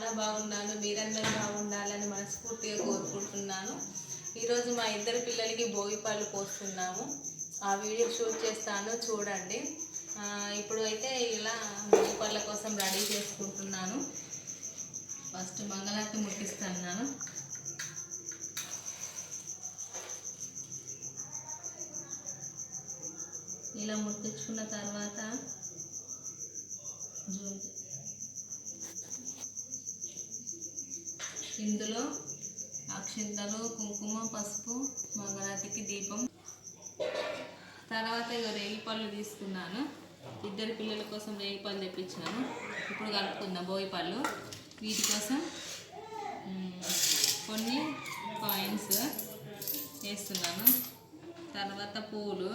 చాలా బాగున్నాను. మీరందరూ బాగుండాలని మనస్ఫూర్తిగా కోరుకుంటున్నాను. ఈరోజు మా ఇద్దరు పిల్లలకి భోగిపళ్ళు పోస్తున్నాము. ఆ వీడియో షూట్ చేస్తాను, చూడండి. ఇప్పుడు అయితే ఇలా భోగిపళ్ళ కోసం రెడీ చేసుకుంటున్నాను. ఫస్ట్ మంగళారతి ముట్టిస్తున్నాను. ఇలా ముట్టించుకున్న తర్వాత ఇందులో అక్షింతలు, కుంకుమ, పసుపు, మంగళారతికి దీపం. తర్వాత ఇక రేగిపళ్ళు తీసుకున్నాను. ఇద్దరు పిల్లల కోసం రేగిపళ్ళు తెప్పించాను. ఇప్పుడు కలుపుకుందాం భోగిపళ్ళు. వీటి కోసం కొన్ని కాయిన్స్ వేస్తున్నాను. తర్వాత పూలు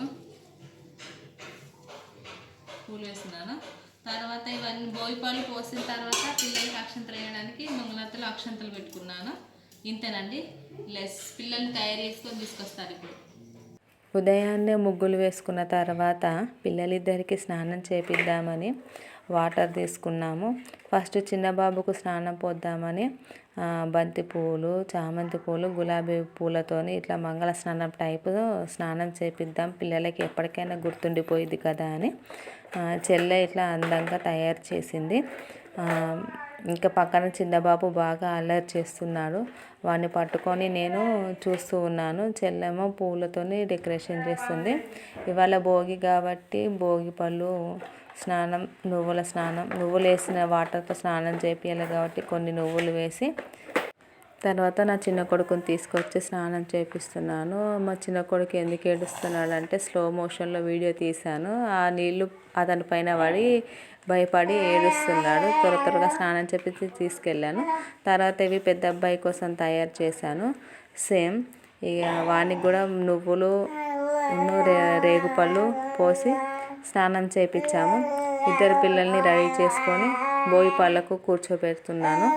వేస్తున్నాను. తర్వాత ఇవన్నీ భోగిపళ్ళు పోసిన తర్వాత పిల్లలకి అక్షంతలు వేయడానికి మంగళారతిలో అక్షంతలు పెట్టుకున్నాను. ఇంతేనండి. పిల్లల్ని తయారు చేసుకొని తీసుకొస్తారు. ఇప్పుడు ఉదయాన్నే ముగ్గులు వేసుకున్న తర్వాత పిల్లలిద్దరికి స్నానం చేపిద్దామని వాటర్ తీసుకున్నాము. ఫస్ట్ చిన్న బాబుకు స్నానం పోద్దామని బంతి పువ్వులు, చామంతి పూలు, గులాబీ పూలతోని ఇట్లా మంగళ స్నానం టైపులో స్నానం చేపిద్దాం, పిల్లలకి ఎప్పటికైనా గుర్తుండిపోయింది కదా అని చెల్లె ఇట్లా అందంగా తయారు చేసింది. ఇంకా పక్కన చిన్నబాబు బాగా అల్లరి చేస్తున్నాడు. వాడిని పట్టుకొని నేను చూస్తూ ఉన్నాను. చెల్లెమో పూలతోని డెకరేషన్ చేస్తుంది. ఇవాళ భోగి కాబట్టి భోగి పళ్ళు స్నానం, నువ్వులు వేసిన వాటర్తో స్నానం చేపియాలి కాబట్టి కొన్ని నువ్వులు వేసి తర్వాత నా చిన్న కొడుకుని తీసుకొచ్చి స్నానం చేపిస్తున్నాను. మా చిన్న కొడుకు ఎందుకు ఏడుస్తున్నాడు అంటే స్లో మోషన్లో వీడియో తీశాను. ఆ నీళ్ళు అతని పైన పడి భయపడి ఏడుస్తున్నాడు. త్వరగా స్నానం చేపించి తీసుకెళ్ళాను. తర్వాత ఇవి పెద్ద అబ్బాయి కోసం తయారు చేశాను. సేమ్ ఇక వానికి కూడా నువ్వులు, రేగుపళ్ళు పోసి స్నానం చేయించాము. ఇద్దరు పిల్లల్ని రెడీ చేసుకొని భోగిపళ్ళకు కూర్చోబెడుతున్నాను.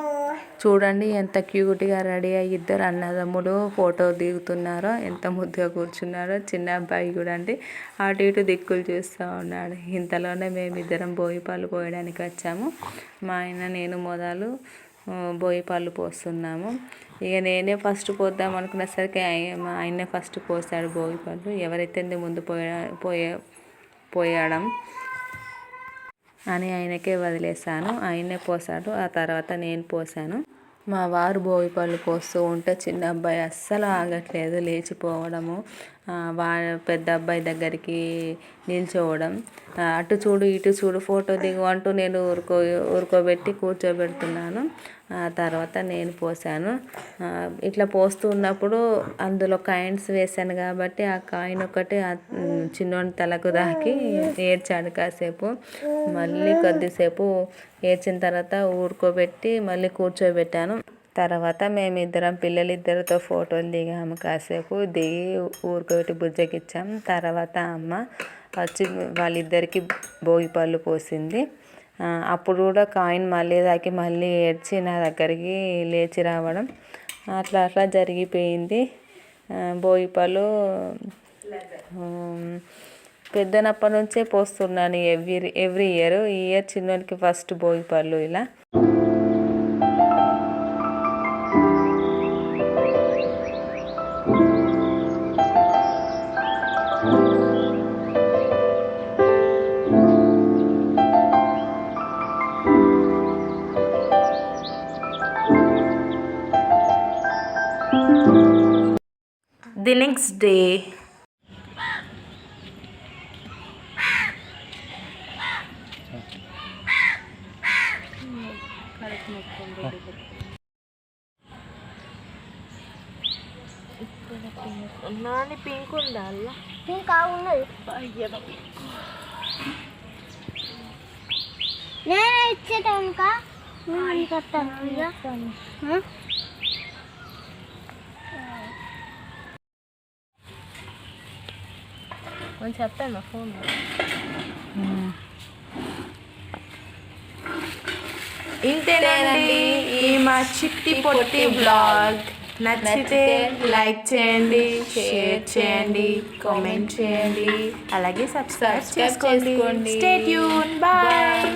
చూడండి ఎంత క్యూట్గా రెడీ అయ్యి ఇద్దరు అన్నదమ్ములు ఫోటో దిగుతున్నారో, ఎంత ముద్దుగా కూర్చున్నారో. చిన్న అబ్బాయి కూడా అండి అటు ఇటు దిక్కులు చూస్తూ ఉన్నాడు. ఇంతలోనే మేమిద్దరం భోగిపళ్ళు పోయడానికి వచ్చాము. మా ఆయన నేను మొదలు భోగిపళ్ళు పోస్తున్నాము. ఇక నేనే ఫస్ట్ పోద్దాం అనుకునేసరికి మా ఆయనే ఫస్ట్ పోసాడు భోగిపళ్ళు. ఎవరైతే ముందు పోయడం అని ఆయనకే వదిలేసాను. ఆయనే పోసాడు. ఆ తర్వాత నేను పోసాను. మా వారు భోగిపళ్ళు పోస్తూ ఉంటే చిన్న అబ్బాయి అస్సలు ఆగట్లేదు, లేచిపోవడము, పెద్ద అబ్బాయి దగ్గరికి నిల్చోవడం, అటు చూడు ఇటు చూడు ఫోటో దిగు అంటూ నేను ఊరుకోబెట్టి కూర్చోబెడుతున్నాను. తర్వాత నేను పోసాను. ఇట్లా పోస్తూ ఉన్నప్పుడు అందులో కాయిన్స్ వేసాను కాబట్టి ఆ కాయిన్ ఒకటి చిన్నోని తలకు దాకి ఏడ్చాడు కాసేపు. మళ్ళీ కొద్దిసేపు ఏడ్చిన తర్వాత ఊరుకోబెట్టి మళ్ళీ కూర్చోబెట్టాను. తర్వాత మేమిద్దరం పిల్లలిద్దరితో ఫోటోలు దిగాము. కాసేపు దిగి ఊరుకోబెట్టి బుజ్జగిచ్చాము. తర్వాత అమ్మ వచ్చి వాళ్ళిద్దరికి భోగిపళ్ళు పోసింది. అప్పుడు కూడా కాయిన్ మళ్ళీ దాకి మళ్ళీ ఏడ్చి నా దగ్గరికి లేచి రావడం అట్లా జరిగిపోయింది. భోగిపళ్ళు పెద్దనప్పటి నుంచే పోస్తున్నాను ఎవ్రీ ఇయర్. ఈ ఇయర్ చిన్నోనికి ఫస్ట్ భోగిపళ్ళు ఇలా. The next day, Nani pink ఉందా? పింక్ ఉన్నది. నేను ఇచ్చేటా కొంచెం చెప్తాను ఫోన్. ఇంతేనండి ఈ మా చిట్టి పొట్టి బ్లాగ్. నచ్చితే లైక్ చేయండి, షేర్ చేయండి, కామెంట్ చేయండి, అలాగే సబ్స్క్రైబ్ చేసుకోండి. Stay tune. బాయ్.